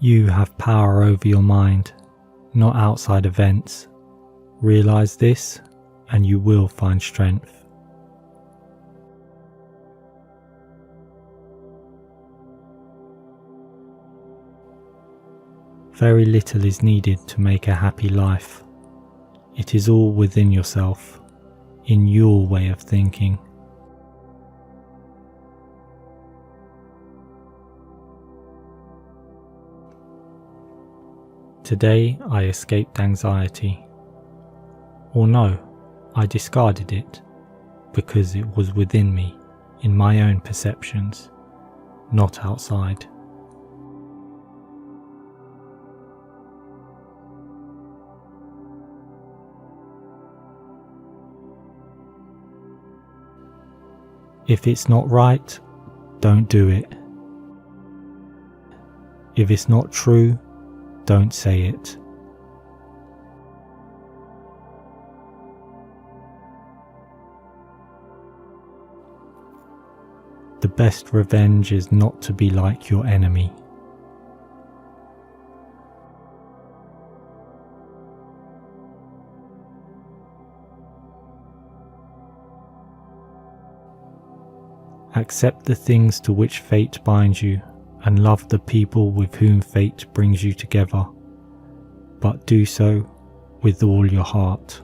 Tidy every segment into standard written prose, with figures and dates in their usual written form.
You have power over your mind, not outside events. Realize this and you will find strength. Very little is needed to make a happy life. It is all within yourself, in your way of thinking. Today I escaped anxiety. Or no, I discarded it, because it was within me, in my own perceptions, not outside. If it's not right, don't do it. If it's not true, don't say it. The best revenge is not to be like your enemy. Accept the things to which fate binds you, and love the people with whom fate brings you together, but do so with all your heart.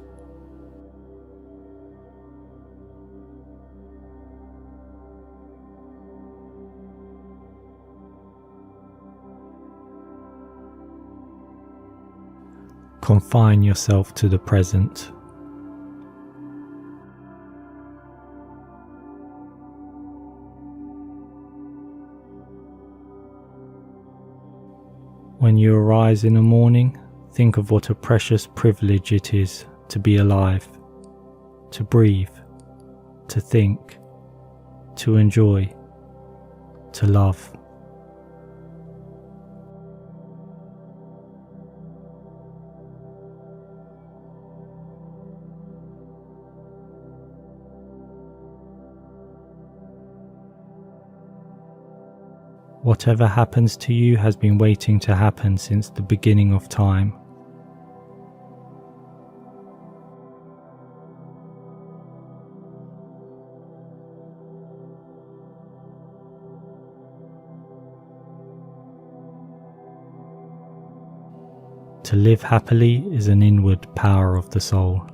Confine yourself to the present. When you arise in the morning, think of what a precious privilege it is to be alive, to breathe, to think, to enjoy, to love. Whatever happens to you has been waiting to happen since the beginning of time. To live happily is an inward power of the soul.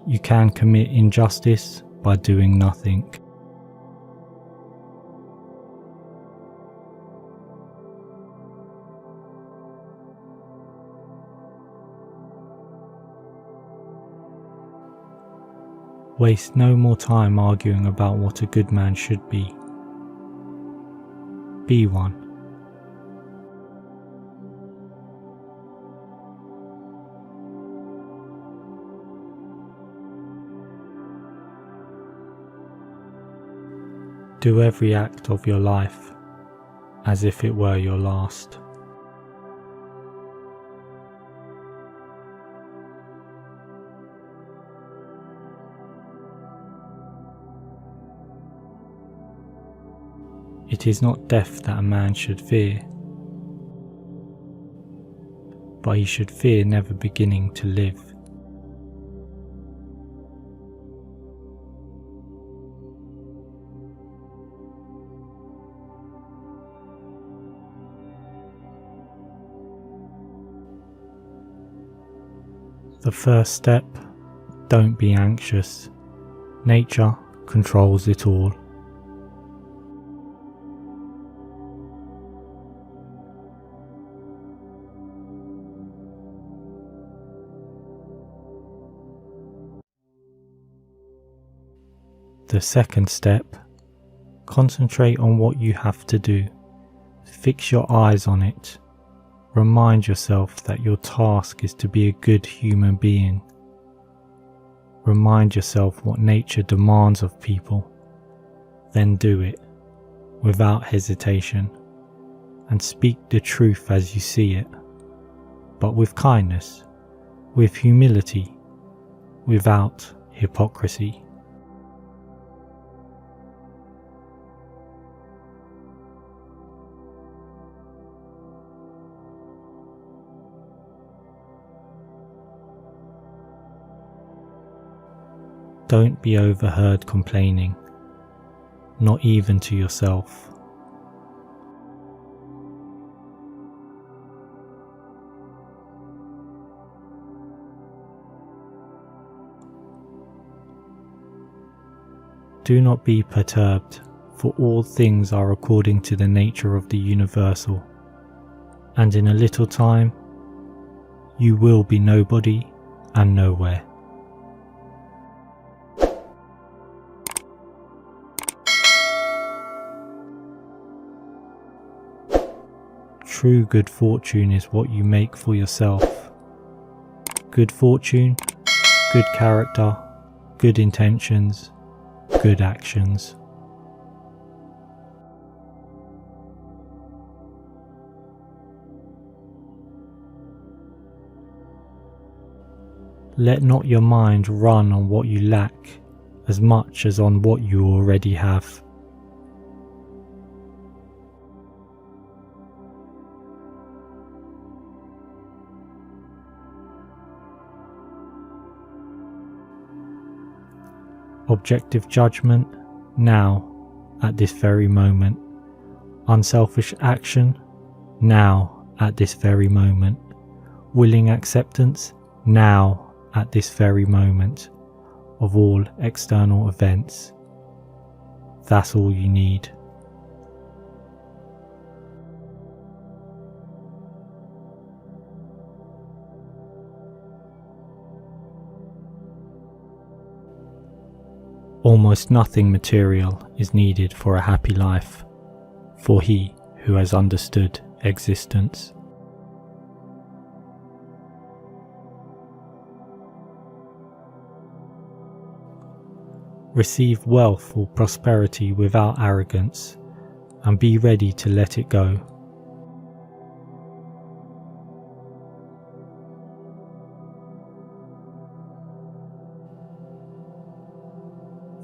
You can commit injustice by doing nothing. Waste no more time arguing about what a good man should be. Be one. Do every act of your life as if it were your last. It is not death that a man should fear, but he should fear never beginning to live. The first step, don't be anxious. Nature controls it all. The second step, concentrate on what you have to do. Fix your eyes on it. Remind yourself that your task is to be a good human being. Remind yourself what nature demands of people. Then do it, without hesitation, and speak the truth as you see it, but with kindness, with humility, without hypocrisy. Don't be overheard complaining, not even to yourself. Do not be perturbed, for all things are according to the nature of the universal, and in a little time you will be nobody and nowhere. True good fortune is what you make for yourself. Good fortune, good character, good intentions, good actions. Let not your mind run on what you lack as much as on what you already have. Objective judgment, now, at this very moment. Unselfish action, now, at this very moment. Willing acceptance, now, at this very moment, of all external events. That's all you need. Almost nothing material is needed for a happy life, for he who has understood existence. Receive wealth or prosperity without arrogance, and be ready to let it go.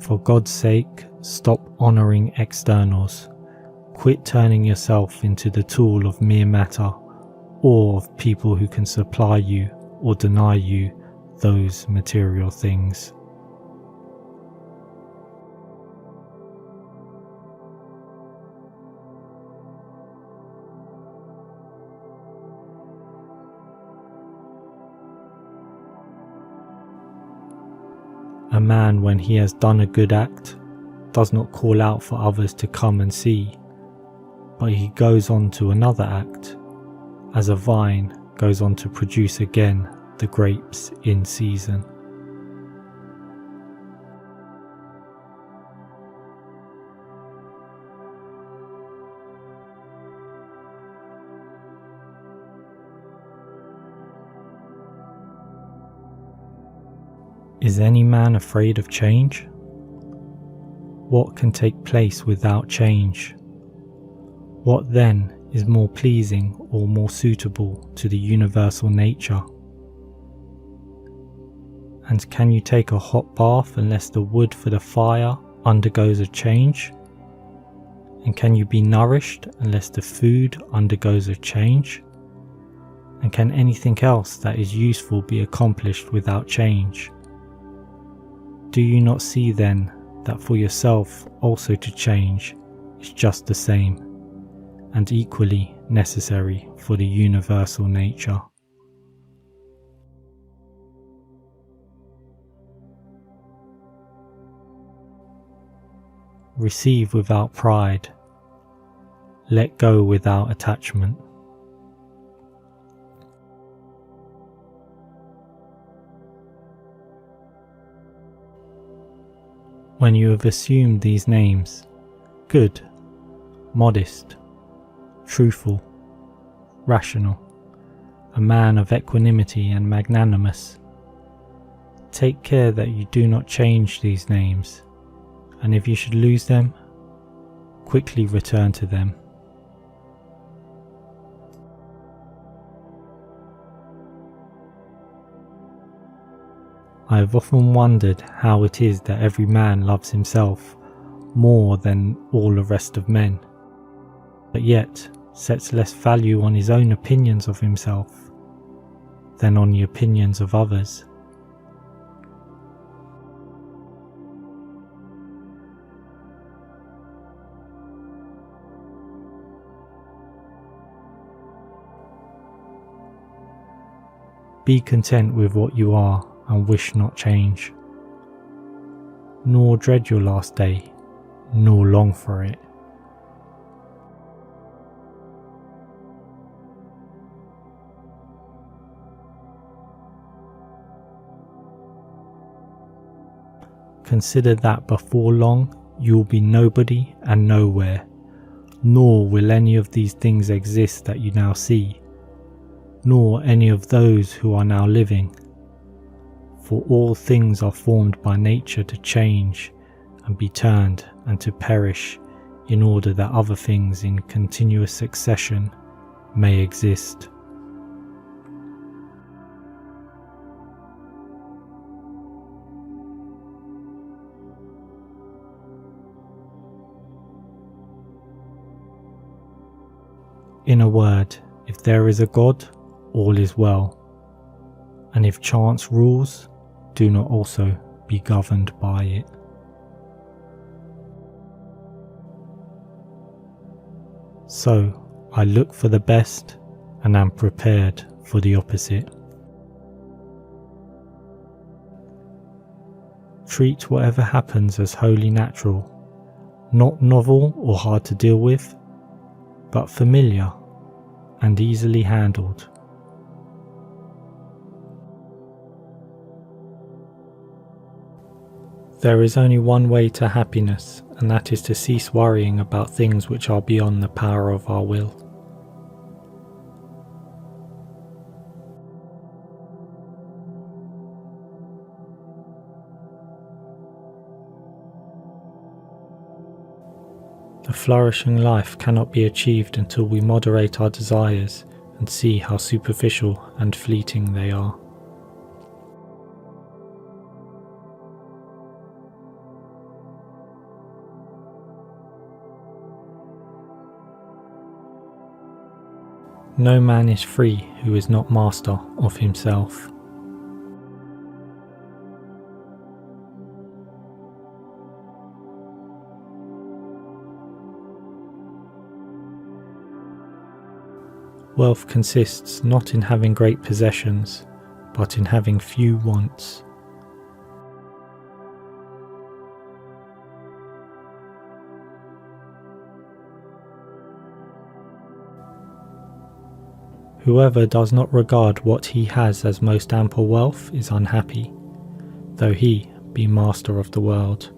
For God's sake, stop honouring externals. Quit turning yourself into the tool of mere matter, or of people who can supply you or deny you those material things. A man, when he has done a good act, does not call out for others to come and see, but he goes on to another act, as a vine goes on to produce again the grapes in season. Is any man afraid of change? What can take place without change? What then is more pleasing or more suitable to the universal nature? And can you take a hot bath unless the wood for the fire undergoes a change? And can you be nourished unless the food undergoes a change? And can anything else that is useful be accomplished without change? Do you not see then that for yourself also to change is just the same, and equally necessary for the universal nature? Receive without pride, let go without attachment. When you have assumed these names, good, modest, truthful, rational, a man of equanimity and magnanimous, take care that you do not change these names, and if you should lose them, quickly return to them. I have often wondered how it is that every man loves himself more than all the rest of men, but yet sets less value on his own opinions of himself than on the opinions of others. Be content with what you are and wish not change, nor dread your last day, nor long for it. Consider that before long you will be nobody and nowhere, nor will any of these things exist that you now see, nor any of those who are now living. For all things are formed by nature to change and be turned and to perish, in order that other things in continuous succession may exist. In a word, if there is a God, all is well, and if chance rules, do not also be governed by it. So I look for the best and am prepared for the opposite. Treat whatever happens as wholly natural, not novel or hard to deal with, but familiar and easily handled. There is only one way to happiness, and that is to cease worrying about things which are beyond the power of our will. A flourishing life cannot be achieved until we moderate our desires and see how superficial and fleeting they are. No man is free who is not master of himself. Wealth consists not in having great possessions, but in having few wants. Whoever does not regard what he has as most ample wealth is unhappy, though he be master of the world.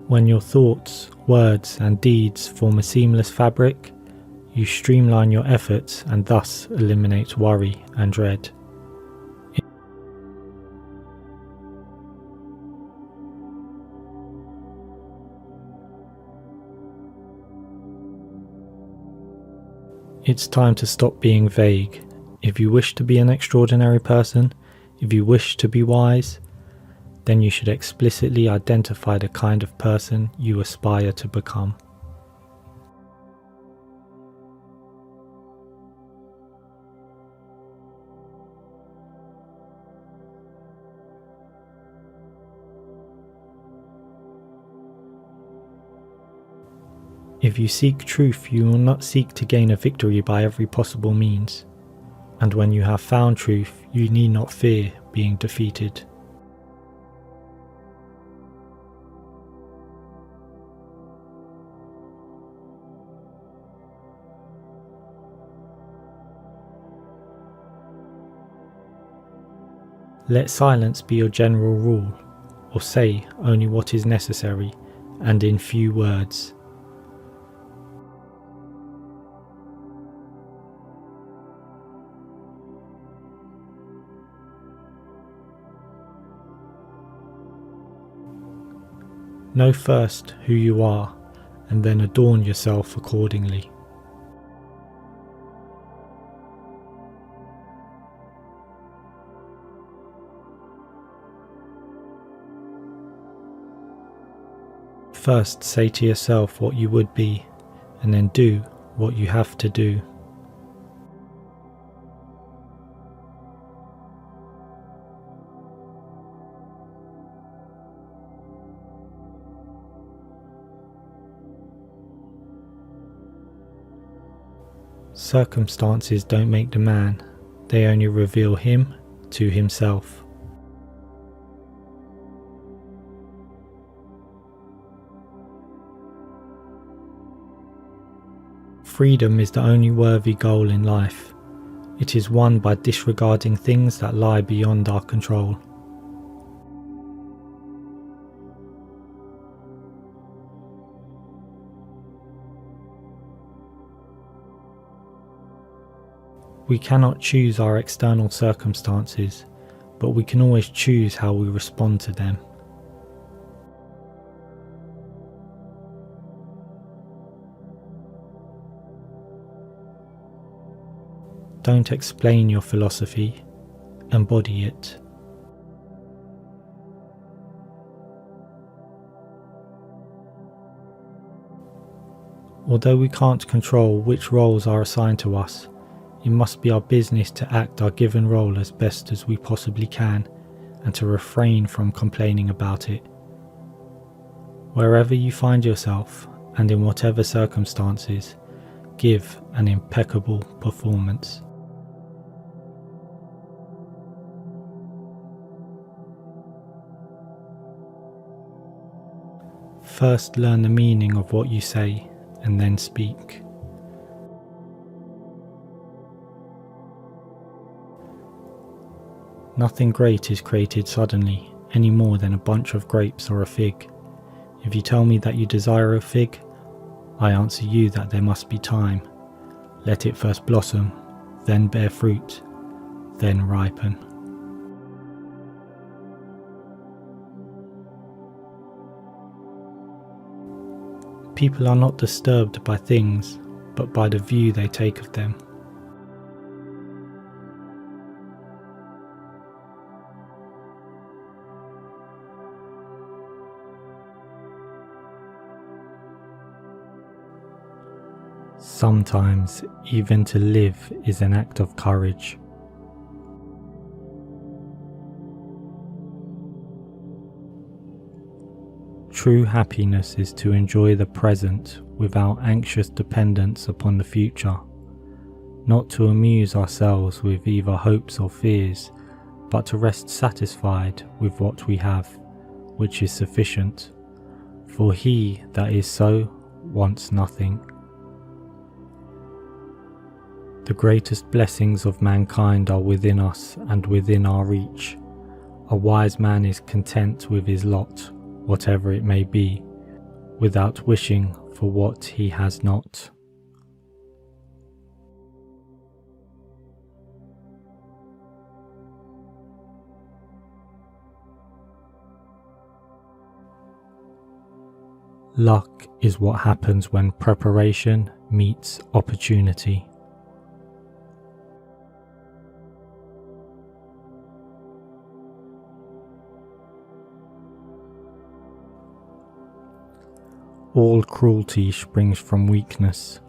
When your thoughts, words, and deeds form a seamless fabric, you streamline your efforts and thus eliminate worry and dread. It's time to stop being vague. If you wish to be an extraordinary person, if you wish to be wise, then you should explicitly identify the kind of person you aspire to become. If you seek truth, you will not seek to gain a victory by every possible means, and when you have found truth, you need not fear being defeated. Let silence be your general rule, or say only what is necessary, and in few words. Know first who you are, and then adorn yourself accordingly. First say to yourself what you would be, and then do what you have to do. Circumstances don't make the man, they only reveal him to himself. Freedom is the only worthy goal in life. It is won by disregarding things that lie beyond our control. We cannot choose our external circumstances, but we can always choose how we respond to them. Don't explain your philosophy, embody it. Although we can't control which roles are assigned to us, it must be our business to act our given role as best as we possibly can, and to refrain from complaining about it. Wherever you find yourself, and in whatever circumstances, give an impeccable performance. First learn the meaning of what you say, and then speak. Nothing great is created suddenly, any more than a bunch of grapes or a fig. If you tell me that you desire a fig, I answer you that there must be time. Let it first blossom, then bear fruit, then ripen. People are not disturbed by things, but by the view they take of them. Sometimes, even to live is an act of courage. True happiness is to enjoy the present without anxious dependence upon the future, not to amuse ourselves with either hopes or fears, but to rest satisfied with what we have, which is sufficient. For he that is so wants nothing. The greatest blessings of mankind are within us and within our reach. A wise man is content with his lot, whatever it may be, without wishing for what he has not. Luck is what happens when preparation meets opportunity. All cruelty springs from weakness.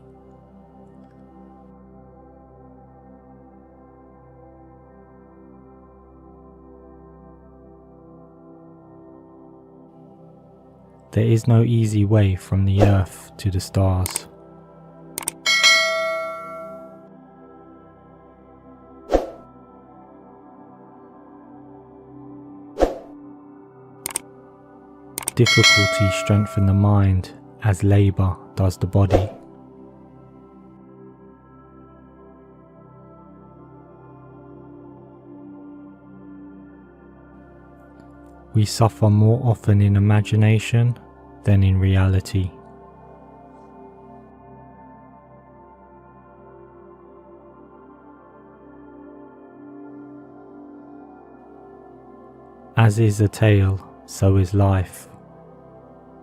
There is no easy way from the earth to the stars. Difficulty strengthens the mind as labour does the body. We suffer more often in imagination than in reality. As is a tale, so is life.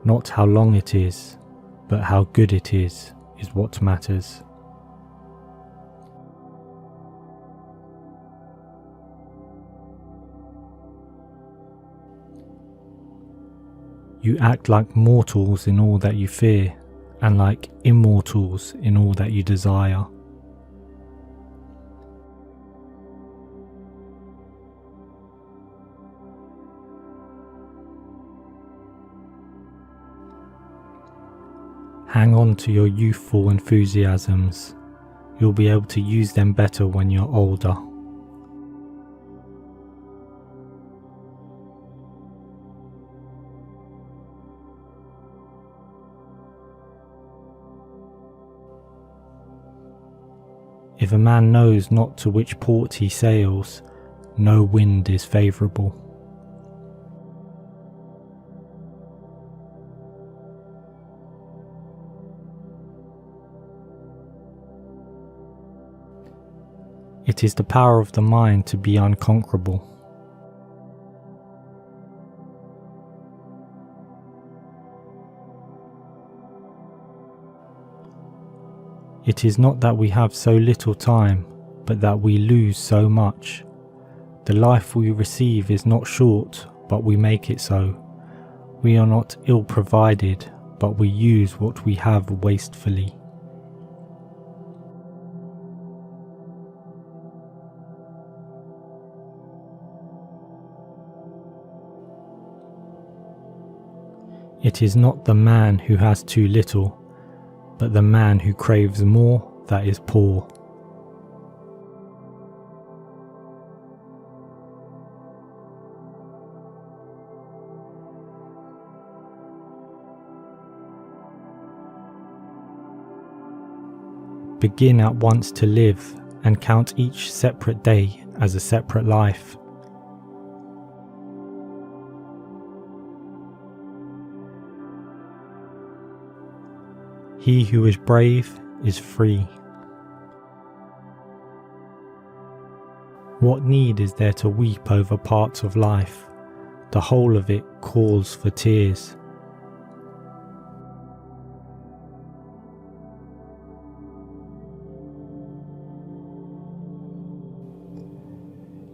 Not how long it is, but how good it is what matters. You act like mortals in all that you fear, and like immortals in all that you desire. Hang on to your youthful enthusiasms. You'll be able to use them better when you're older. If a man knows not to which port he sails, no wind is favourable. It is the power of the mind to be unconquerable. It is not that we have so little time, but that we lose so much. The life we receive is not short, but we make it so. We are not ill provided, but we use what we have wastefully. It is not the man who has too little, but the man who craves more that is poor. Begin at once to live and count each separate day as a separate life. He who is brave is free. What need is there to weep over parts of life? The whole of it calls for tears.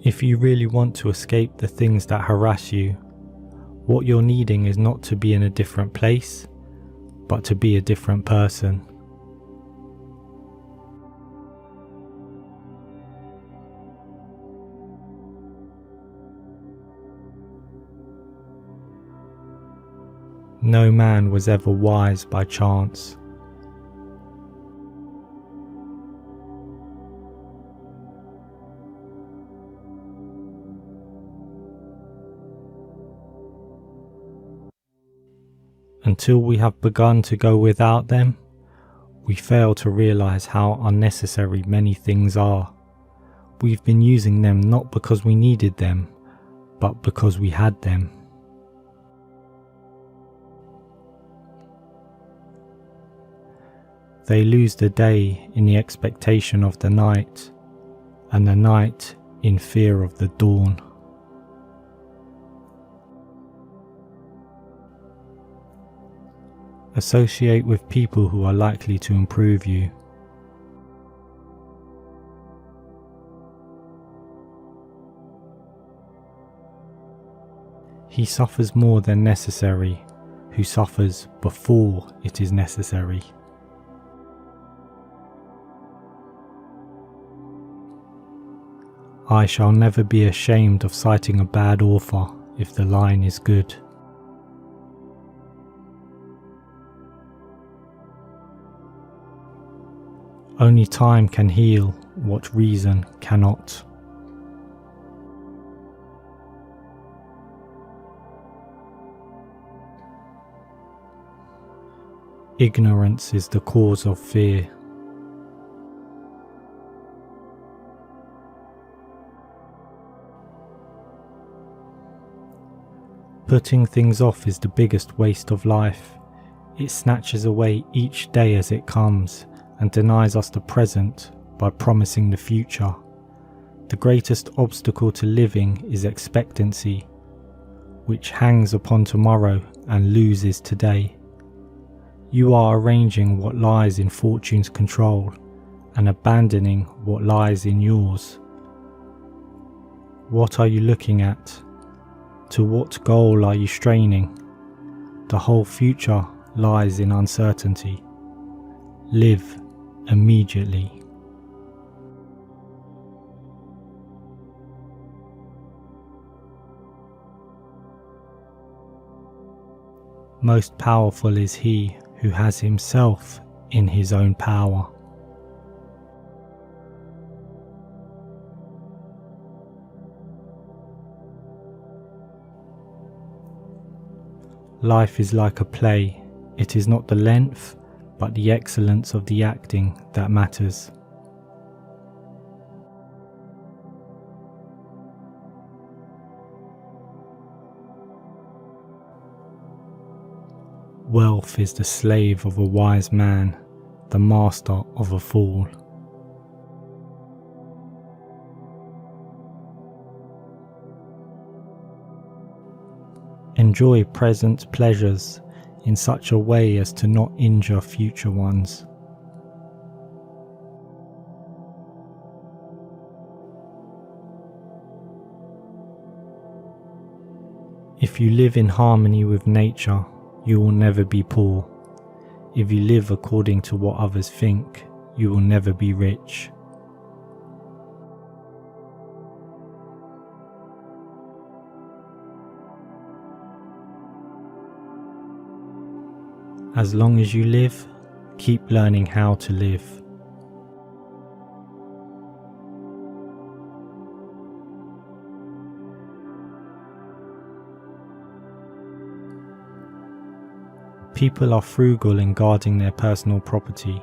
If you really want to escape the things that harass you, what you're needing is not to be in a different place, but to be a different person. No man was ever wise by chance. Until we have begun to go without them, we fail to realize how unnecessary many things are. We've been using them not because we needed them, but because we had them. They lose the day in the expectation of the night, and the night in fear of the dawn. Associate with people who are likely to improve you. He suffers more than necessary who suffers before it is necessary. I shall never be ashamed of citing a bad author if the line is good. Only time can heal what reason cannot. Ignorance is the cause of fear. Putting things off is the biggest waste of life. It snatches away each day as it comes and denies us the present by promising the future. The greatest obstacle to living is expectancy, which hangs upon tomorrow and loses today. You are arranging what lies in fortune's control and abandoning what lies in yours. What are you looking at? To what goal are you straining? The whole future lies in uncertainty. Live immediately. Most powerful is he who has himself in his own power. Life is like a play. It is not the length, but the excellence of the acting that matters. Wealth is the slave of a wise man, the master of a fool. Enjoy present pleasures in such a way as to not injure future ones. If you live in harmony with nature, you will never be poor. If you live according to what others think, you will never be rich. As long as you live, keep learning how to live. People are frugal in guarding their personal property,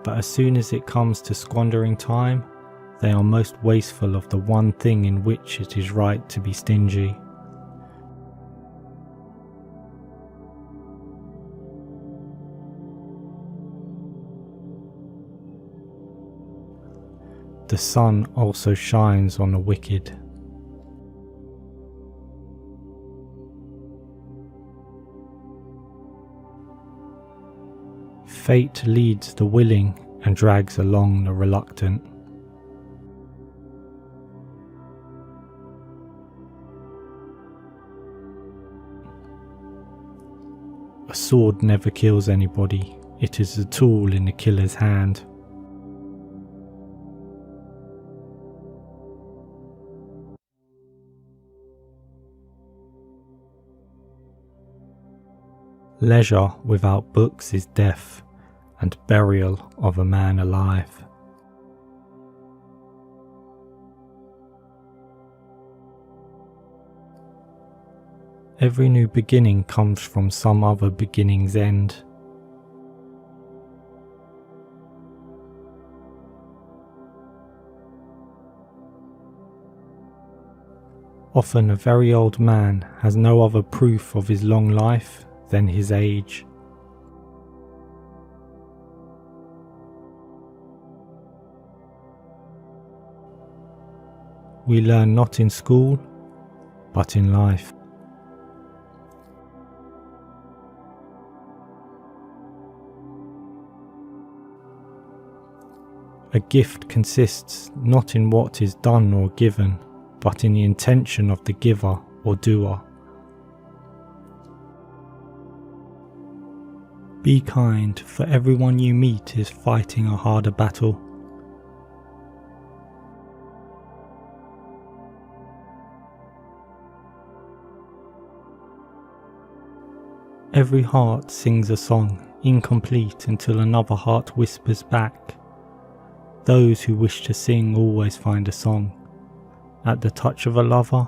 but as soon as it comes to squandering time, they are most wasteful of the one thing in which it is right to be stingy. The sun also shines on the wicked. Fate leads the willing and drags along the reluctant. A sword never kills anybody, it is a tool in the killer's hand. Leisure without books is death, and burial of a man alive. Every new beginning comes from some other beginning's end. Often a very old man has no other proof of his long life than his age. We learn not in school, but in life. A gift consists not in what is done or given, but in the intention of the giver or doer. Be kind, for everyone you meet is fighting a harder battle. Every heart sings a song, incomplete until another heart whispers back. Those who wish to sing always find a song. At the touch of a lover,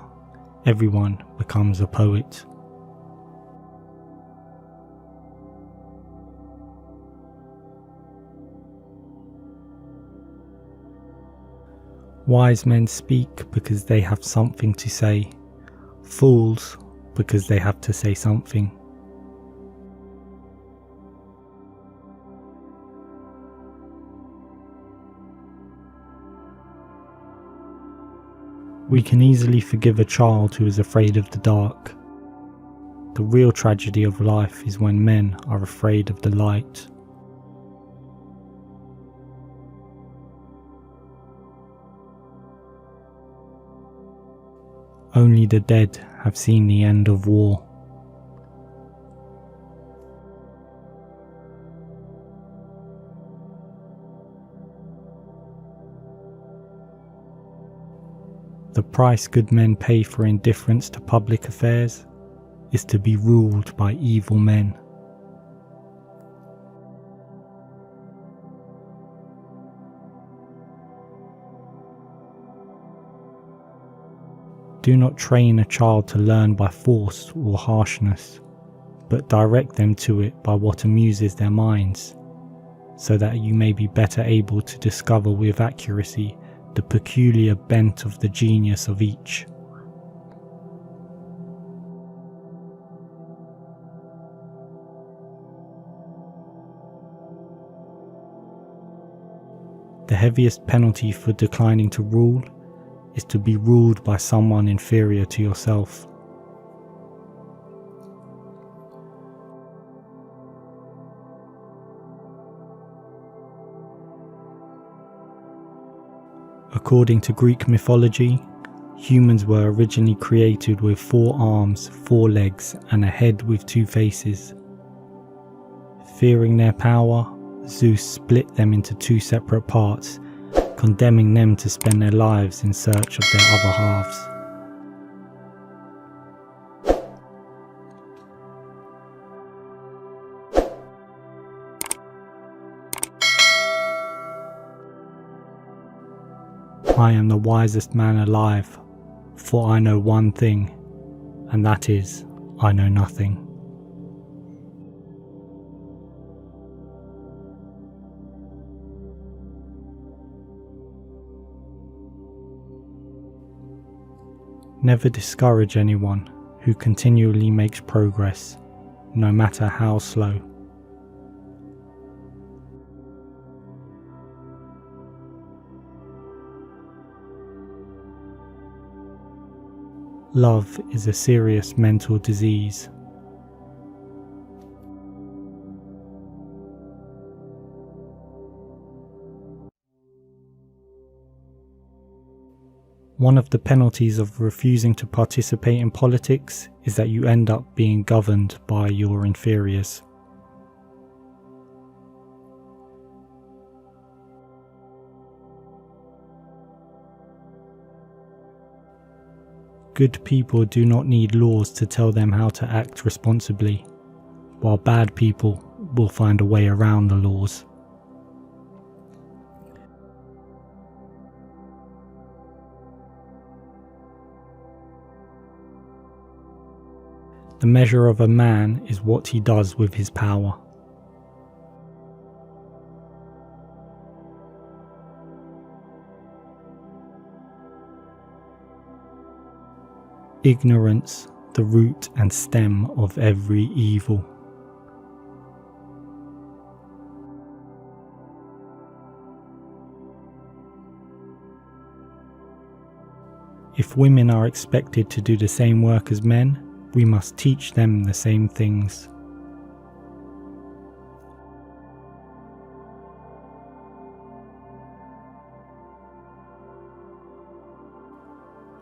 everyone becomes a poet. Wise men speak because they have something to say. Fools because they have to say something. We can easily forgive a child who is afraid of the dark. The real tragedy of life is when men are afraid of the light. Only the dead have seen the end of war. The price good men pay for indifference to public affairs is to be ruled by evil men. Do not train a child to learn by force or harshness, but direct them to it by what amuses their minds, so that you may be better able to discover with accuracy the peculiar bent of the genius of each. The heaviest penalty for declining to rule is to be ruled by someone inferior to yourself. According to Greek mythology, humans were originally created with 4 arms, 4 legs, and a head with 2 faces. Fearing their power, Zeus split them into 2 separate parts, condemning them to spend their lives in search of their other halves. I am the wisest man alive, for I know one thing, and that is, I know nothing. Never discourage anyone who continually makes progress, no matter how slow. Love is a serious mental disease. One of the penalties of refusing to participate in politics is that you end up being governed by your inferiors. Good people do not need laws to tell them how to act responsibly, while bad people will find a way around the laws. The measure of a man is what he does with his power. Ignorance, the root and stem of every evil. If women are expected to do the same work as men, we must teach them the same things.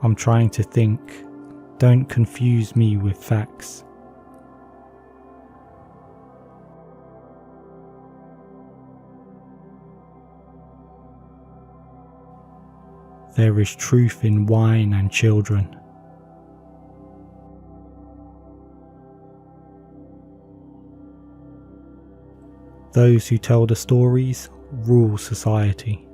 I'm trying to think. Don't confuse me with facts. There is truth in wine and children. Those who tell the stories rule society.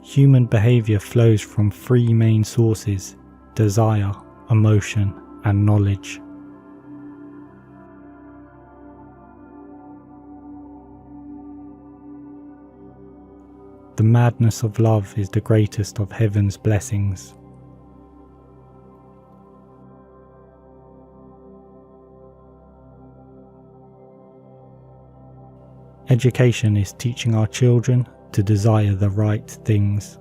Human behavior flows from 3 main sources: desire, emotion, and knowledge. The madness of love is the greatest of heaven's blessings. Education is teaching our children to desire the right things.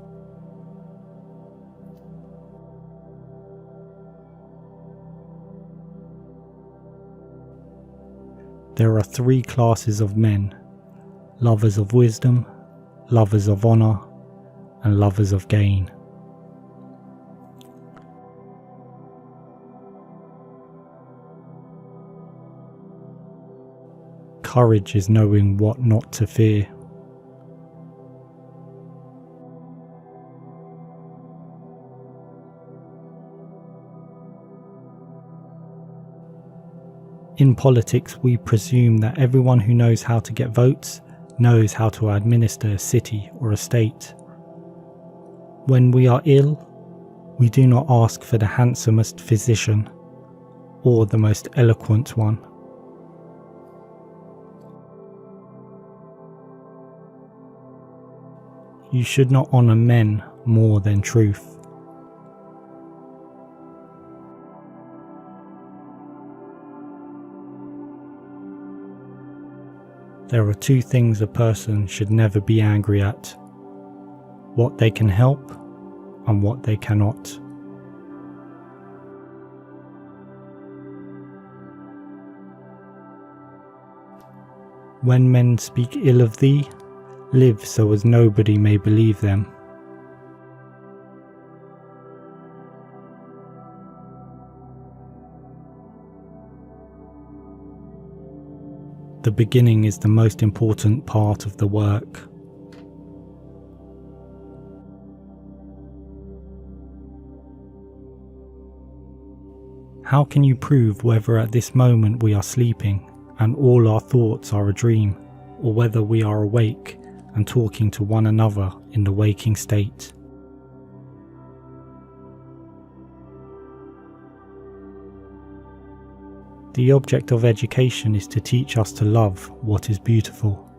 There are three classes of men: lovers of wisdom, lovers of honour, and lovers of gain. Courage is knowing what not to fear. In politics, we presume that everyone who knows how to get votes knows how to administer a city or a state. When we are ill, we do not ask for the handsomest physician or the most eloquent one. You should not honour men more than truth. There are two things a person should never be angry at: what they can help and what they cannot. When men speak ill of thee, live so as nobody may believe them. The beginning is the most important part of the work. How can you prove whether at this moment we are sleeping and all our thoughts are a dream, or whether we are awake and talking to one another in the waking state? The object of education is to teach us to love what is beautiful.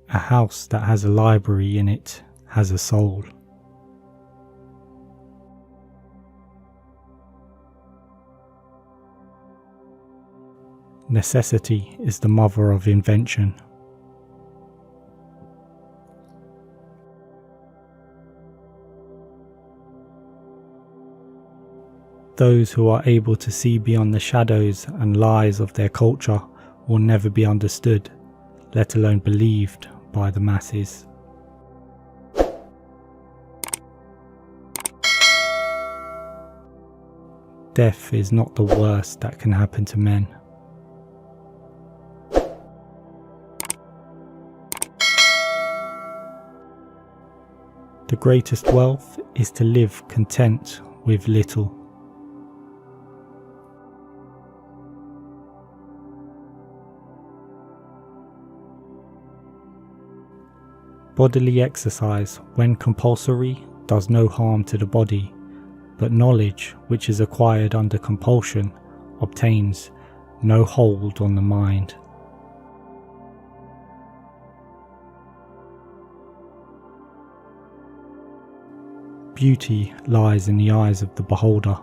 A house that has a library in it has a soul. Necessity is the mother of invention. Those who are able to see beyond the shadows and lies of their culture will never be understood, let alone believed by the masses. Death is not the worst that can happen to men. The greatest wealth is to live content with little. Bodily exercise, when compulsory, does no harm to the body, but knowledge, which is acquired under compulsion, obtains no hold on the mind. Beauty lies in the eyes of the beholder.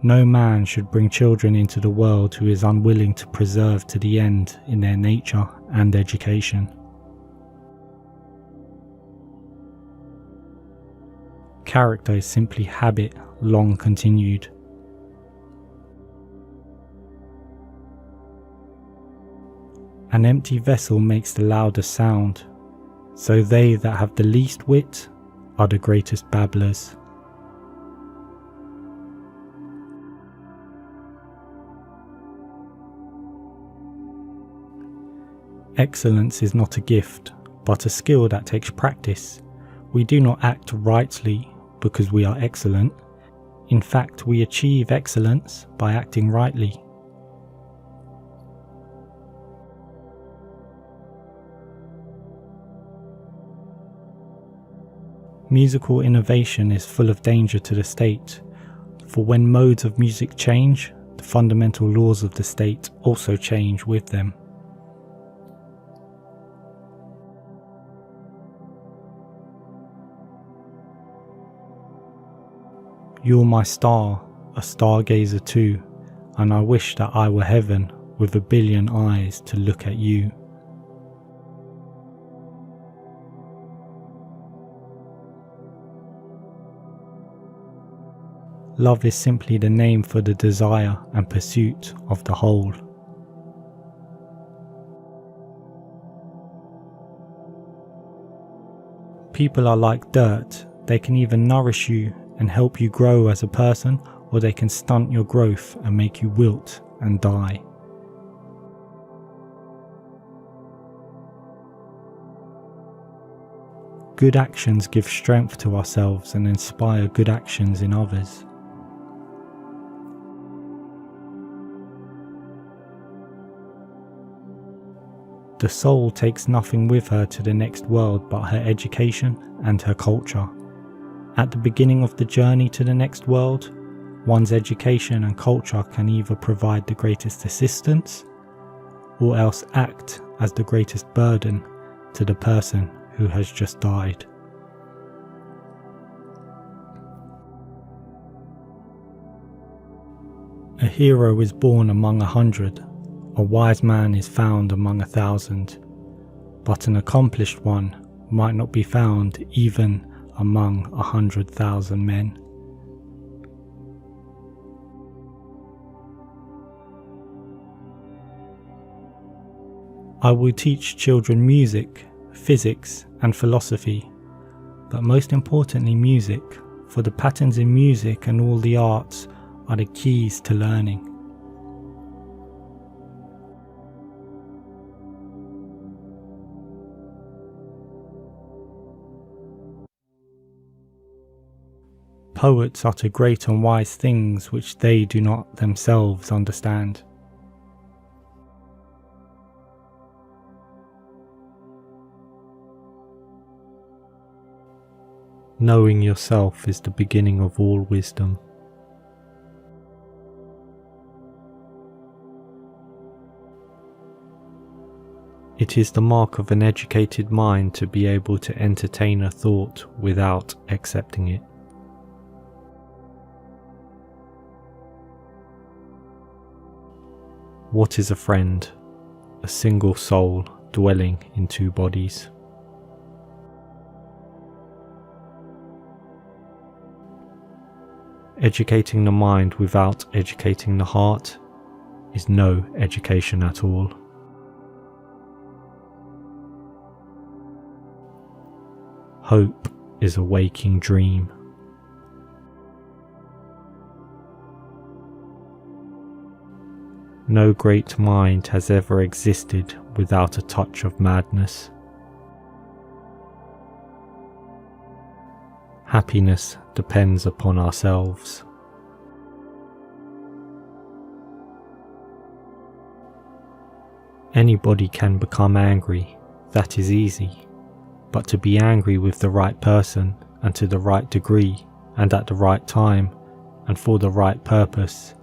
No man should bring children into the world who is unwilling to preserve to the end in their nature and education. Character is simply habit long continued. An empty vessel makes the loudest sound, so they that have the least wit are the greatest babblers. Excellence is not a gift, but a skill that takes practice. We do not act rightly because we are excellent. In fact, we achieve excellence by acting rightly. Musical innovation is full of danger to the state, for when modes of music change, the fundamental laws of the state also change with them. You're my star, a stargazer too, and I wish that I were heaven with a billion eyes to look at you. Love is simply the name for the desire and pursuit of the whole. People are like dirt. They can either nourish you and help you grow as a person, or they can stunt your growth and make you wilt and die. Good actions give strength to ourselves and inspire good actions in others. The soul takes nothing with her to the next world but her education and her culture. At the beginning of the journey to the next world, one's education and culture can either provide the greatest assistance or else act as the greatest burden to the person who has just died. A hero is born among 100, a wise man is found among 1,000, but an accomplished one might not be found even among 100,000 men. I will teach children music, physics and philosophy, but most importantly music, for the patterns in music and all the arts are the keys to learning. Poets utter great and wise things which they do not themselves understand. Knowing yourself is the beginning of all wisdom. It is the mark of an educated mind to be able to entertain a thought without accepting it. What is a friend? A single soul dwelling in two bodies. Educating the mind without educating the heart is no education at all. Hope is a waking dream. No great mind has ever existed without a touch of madness. Happiness depends upon ourselves. Anybody can become angry, that is easy, but to be angry with the right person and to the right degree and at the right time and for the right purpose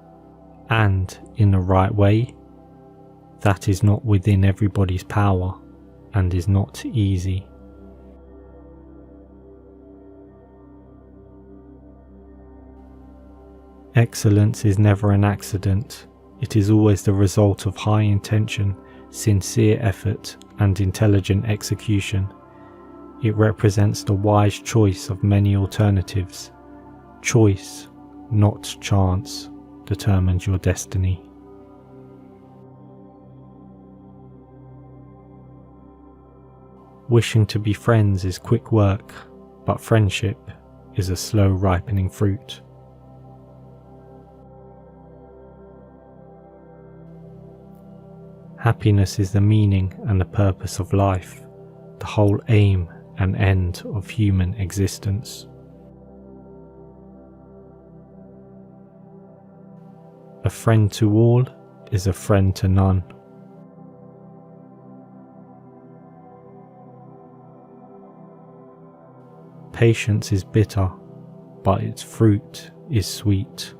and in the right way, that is not within everybody's power and is not easy. Excellence is never an accident. It is always the result of high intention, sincere effort and intelligent execution. It represents the wise choice of many alternatives. Choice, not chance, determines your destiny. Wishing to be friends is quick work, but friendship is a slow ripening fruit. Happiness is the meaning and the purpose of life, the whole aim and end of human existence. A friend to all is a friend to none. Patience is bitter, but its fruit is sweet.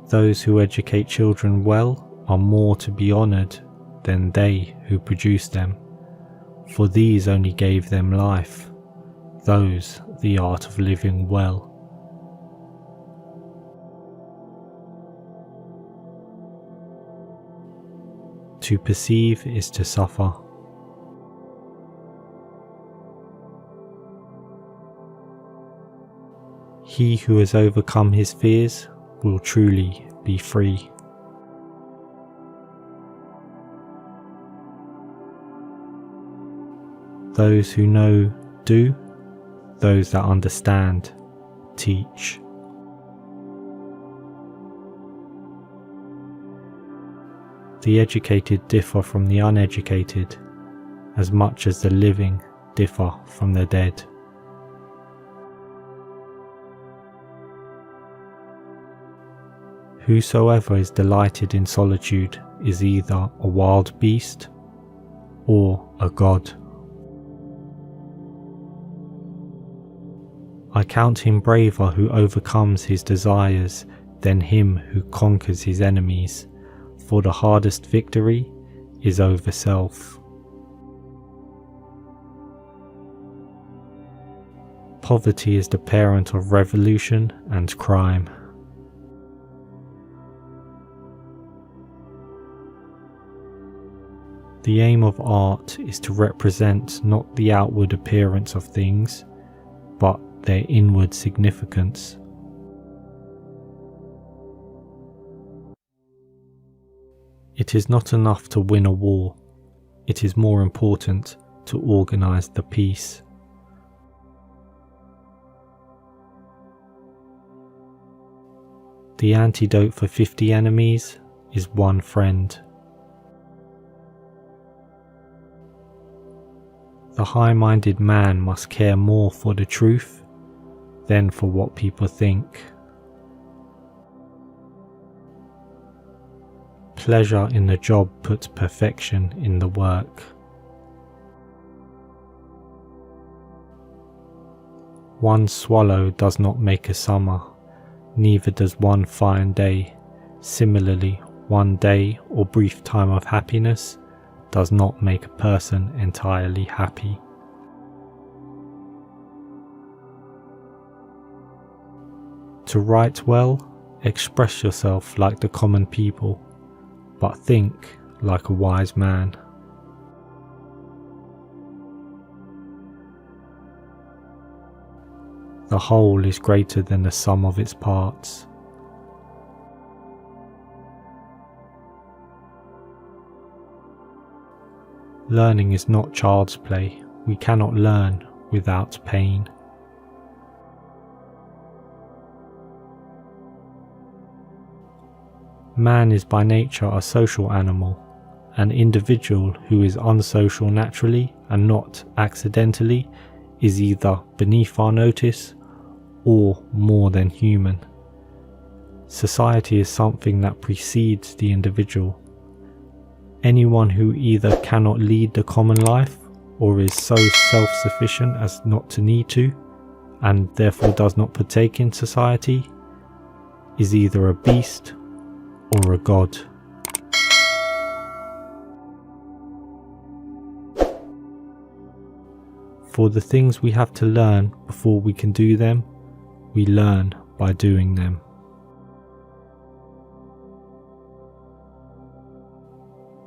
Those who educate children well are more to be honoured than they who produce them. for these only gave them life, those the art of living well. To perceive is to suffer. He who has overcome his fears will truly be free. Those who know do, those that understand teach. The educated differ from the uneducated as much as the living differ from the dead. Whosoever is delighted in solitude is either a wild beast or a god. I count him braver who overcomes his desires than him who conquers his enemies, for the hardest victory is over self. Poverty is the parent of revolution and crime. The aim of art is to represent not the outward appearance of things, but their inward significance. It is not enough to win a war, it is more important to organize the peace. The antidote for 50 enemies is one friend. The high-minded man must care more for the truth than for what people think. Pleasure in the job puts perfection in the work. One swallow does not make a summer, neither does one fine day. Similarly, one day or brief time of happiness does not make a person entirely happy. To write well, express yourself like the common people, but think like a wise man. The whole is greater than the sum of its parts. Learning is not child's play. We cannot learn without pain. Man is by nature a social animal. An individual who is unsocial naturally and not accidentally is either beneath our notice or more than human. Society is something that precedes the individual. Anyone who either cannot lead the common life or is so self-sufficient as not to need to, and therefore does not partake in society, is either a beast or a god. For the things we have to learn before we can do them, we learn by doing them.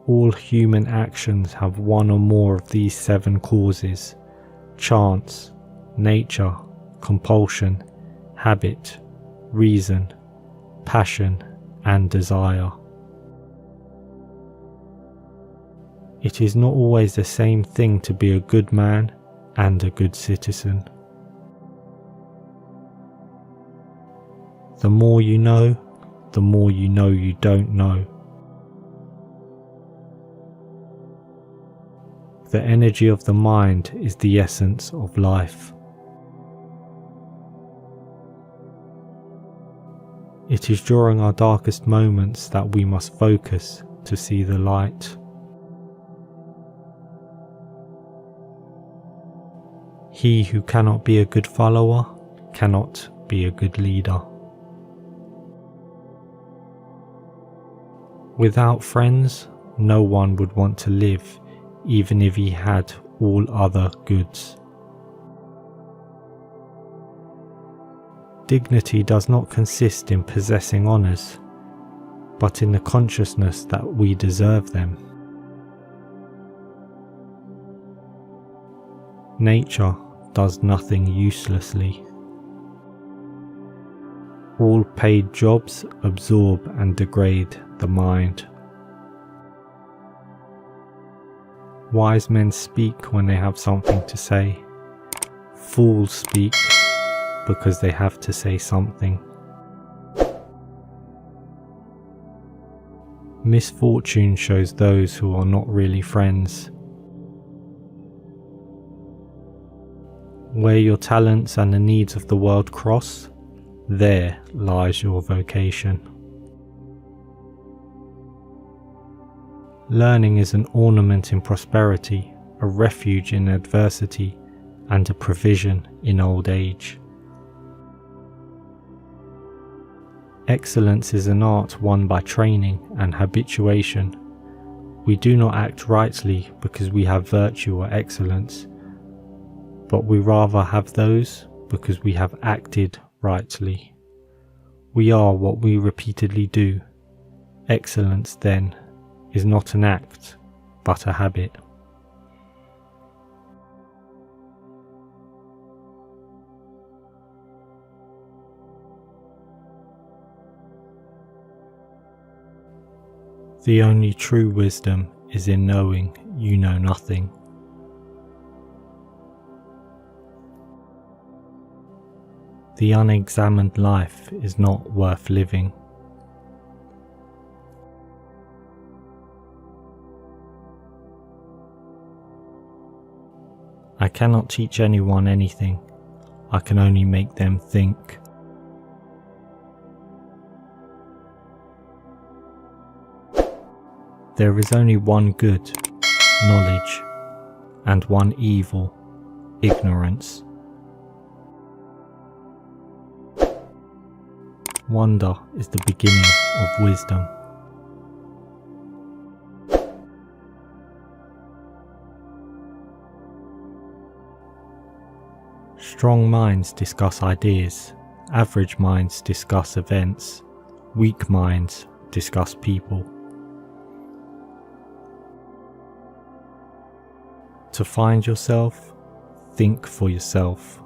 All human actions have one or more of these 7 causes: chance, nature, compulsion, habit, reason, passion, and desire. It is not always the same thing to be a good man and a good citizen. The more you know you don't know. The energy of the mind is the essence of life. It is during our darkest moments that we must focus to see the light. He who cannot be a good follower cannot be a good leader. Without friends, no one would want to live, even if he had all other goods. Dignity does not consist in possessing honours, but in the consciousness that we deserve them. Nature does nothing uselessly. All paid jobs absorb and degrade the mind. Wise men speak when they have something to say. Fools speak because they have to say something. Misfortune shows those who are not really friends. Where your talents and the needs of the world cross, there lies your vocation. Learning is an ornament in prosperity, a refuge in adversity, and a provision in old age. Excellence is an art won by training and habituation. We do not act rightly because we have virtue or excellence, but we rather have those because we have acted rightly. We are what we repeatedly do. Excellence, then, is not an act, but a habit. The only true wisdom is in knowing you know nothing. The unexamined life is not worth living. I cannot teach anyone anything. I can only make them think. There is only one good, knowledge, and one evil, ignorance. Wonder is the beginning of wisdom. Strong minds discuss ideas, average minds discuss events, weak minds discuss people. To find yourself, think for yourself.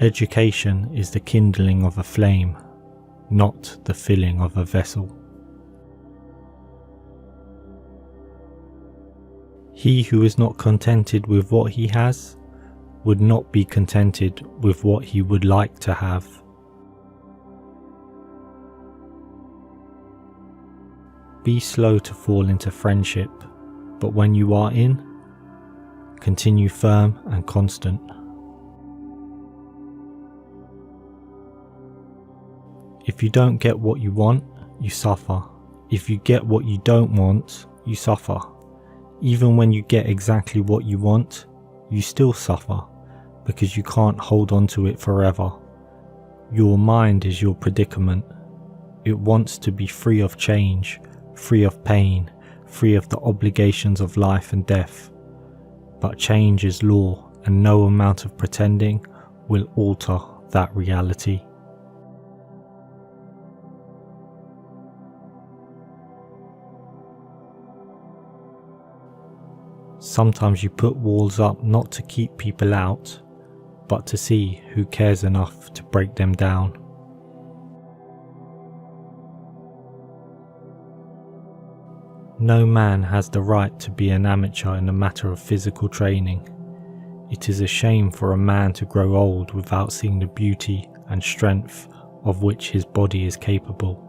Education is the kindling of a flame, not the filling of a vessel. He who is not contented with what he has would not be contented with what he would like to have. Be slow to fall into friendship, but when you are in, continue firm and constant. If you don't get what you want, you suffer. If you get what you don't want, you suffer. Even when you get exactly what you want, you still suffer, because you can't hold on to it forever. Your mind is your predicament. It wants to be free of change, free of pain, free of the obligations of life and death. But change is law, and no amount of pretending will alter that reality. Sometimes you put walls up not to keep people out, but to see who cares enough to break them down. No man has the right to be an amateur in the matter of physical training. It is a shame for a man to grow old without seeing the beauty and strength of which his body is capable.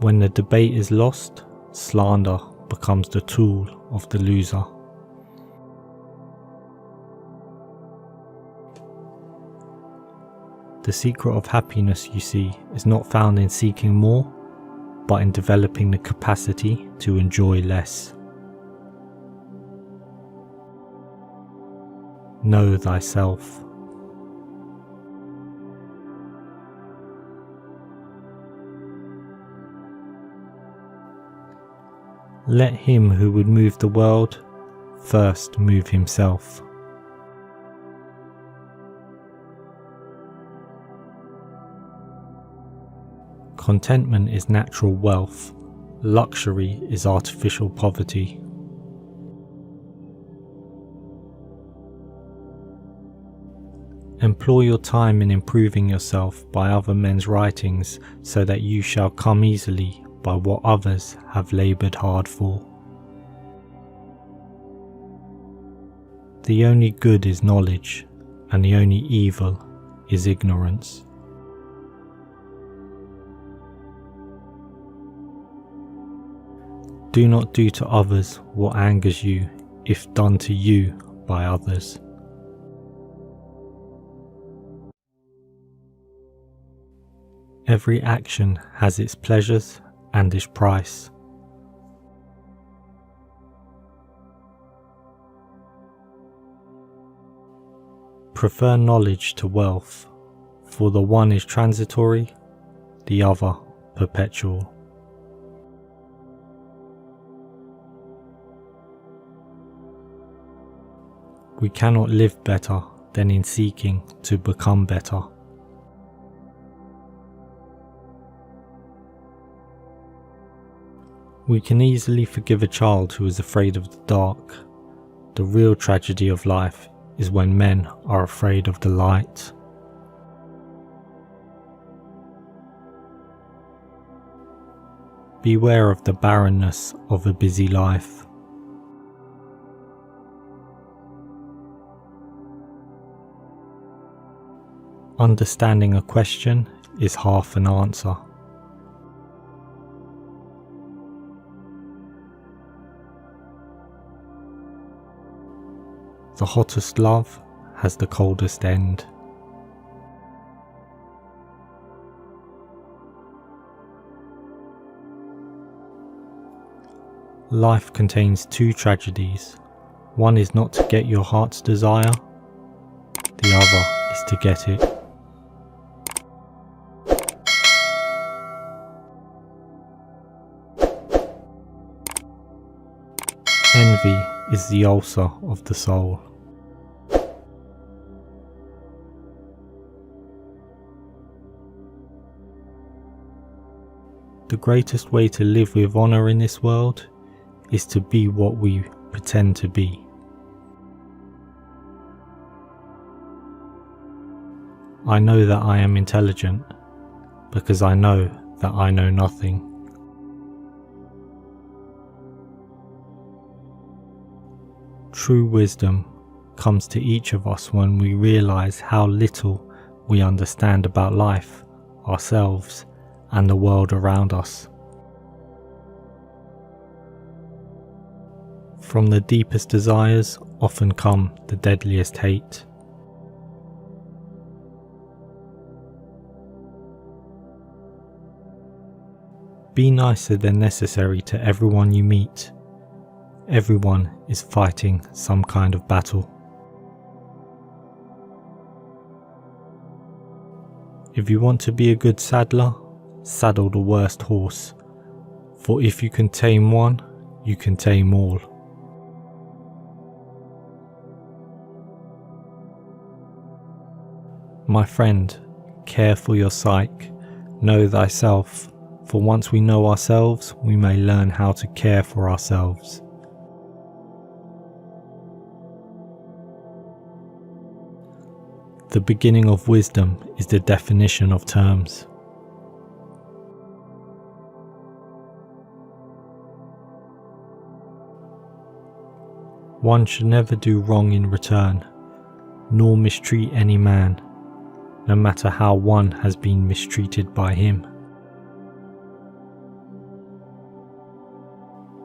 When the debate is lost, slander becomes the tool of the loser. The secret of happiness, you see, is not found in seeking more, but in developing the capacity to enjoy less. Know thyself. Let him who would move the world first move himself. Contentment is natural wealth. Luxury is artificial poverty. Employ your time in improving yourself by other men's writings, so that you shall come easily by what others have laboured hard for. The only good is knowledge, and the only evil is ignorance. Do not do to others what angers you, if done to you by others. Every action has its pleasures and its price. Prefer knowledge to wealth, for the one is transitory, the other perpetual. We cannot live better than in seeking to become better. We can easily forgive a child who is afraid of the dark. The real tragedy of life is when men are afraid of the light. Beware of the barrenness of a busy life. Understanding a question is half an answer. The hottest love has the coldest end. Life contains two tragedies. One is not to get your heart's desire, the other is to get it. Envy is the ulcer of the soul. The greatest way to live with honour in this world is to be what we pretend to be. I know that I am intelligent because I know that I know nothing. True wisdom comes to each of us when we realise how little we understand about life, ourselves, and the world around us. From the deepest desires often come the deadliest hate. Be nicer than necessary to everyone you meet. Everyone is fighting some kind of battle. If you want to be a good saddler, saddle the worst horse, for if you can tame one, you can tame all. My friend, care for your psyche, know thyself, for once we know ourselves, we may learn how to care for ourselves. The beginning of wisdom is the definition of terms. One should never do wrong in return, nor mistreat any man, no matter how one has been mistreated by him.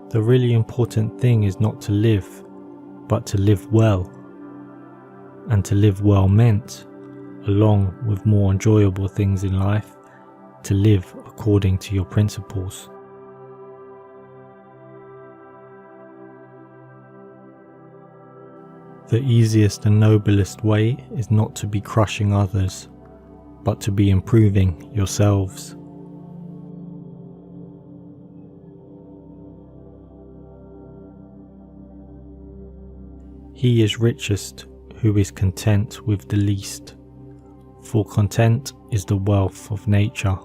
The really important thing is not to live, but to live well. And to live well meant, along with more enjoyable things in life, to live according to your principles. The easiest and noblest way is not to be crushing others, but to be improving yourselves. He is richest who is content with the least, for content is the wealth of nature.